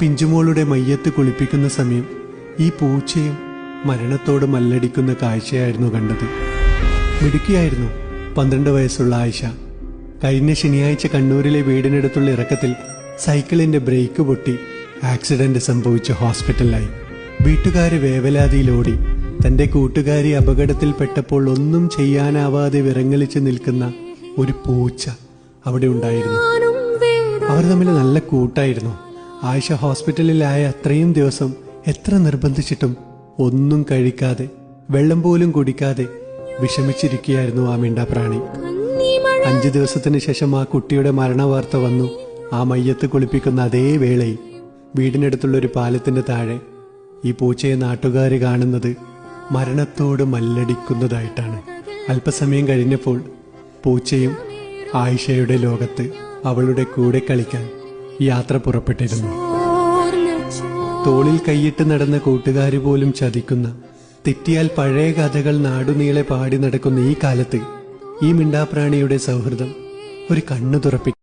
പിഞ്ചുമോളുടെ മയ്യത്ത് കുളിപ്പിക്കുന്ന സമയം ഈ പൂച്ചയും മരണത്തോട് മല്ലടിക്കുന്ന കാഴ്ചയായിരുന്നു കണ്ടത്. മിടുക്കിയായിരുന്നു 12 വയസ്സുള്ള ആയിഷ. കഴിഞ്ഞ ശനിയാഴ്ച കണ്ണൂരിലെ വീടിനടുത്തുള്ള ഇറക്കത്തിൽ സൈക്കിളിന്റെ ബ്രേക്ക് പൊട്ടി ആക്സിഡന്റ് സംഭവിച്ച് ഹോസ്പിറ്റലിലായി. വീട്ടുകാര് വേവലാതിയിലോടി. തന്റെ കൂട്ടുകാരി അപകടത്തിൽപ്പെട്ടപ്പോൾ ഒന്നും ചെയ്യാനാവാതെ വിറങ്ങലിച്ച് നിൽക്കുന്ന ഒരു പൂച്ച അവിടെ ഉണ്ടായിരുന്നു. അവർ തമ്മിൽ നല്ല കൂട്ടായിരുന്നു. ആയിഷ ഹോസ്പിറ്റലിലായ അത്രയും ദിവസം എത്ര നിർബന്ധിച്ചിട്ടും ഒന്നും കഴിക്കാതെ വെള്ളം പോലും കുടിക്കാതെ വിഷമിച്ചിരിക്കുകയായിരുന്നു ആ മിണ്ടാപ്രാണി. 5 ദിവസത്തിന് ശേഷം ആ കുട്ടിയുടെ മരണവാർത്ത വന്നു. ആ മയ്യത്ത് കുളിപ്പിക്കുന്ന അതേ വേളയിൽ വീടിനടുത്തുള്ള ഒരു പാലത്തിന്റെ താഴെ ഈ പൂച്ചയെ നാട്ടുകാർ കാണുന്നത് മരണത്തോട് മല്ലടിക്കുന്നതായിട്ടാണ്. അല്പസമയം കഴിഞ്ഞപ്പോൾ പൂച്ചയും ആയിഷയുടെ ലോകത്ത് അവളുടെ കൂടെ കളിക്കാൻ യാത്ര പുറപ്പെട്ടിരുന്നു. തോളിൽ കൈയിട്ട് നടന്ന കൂട്ടുകാര് പോലും ചതിക്കുന്ന, തെറ്റിയാൽ പഴയ കഥകൾ നാടുനീളെ പാടി നടക്കുന്ന ഈ കാലത്ത് ഈ മിണ്ടാപ്രാണിയുടെ സൗഹൃദം ഒരു കണ്ണു തുറപ്പിക്കും.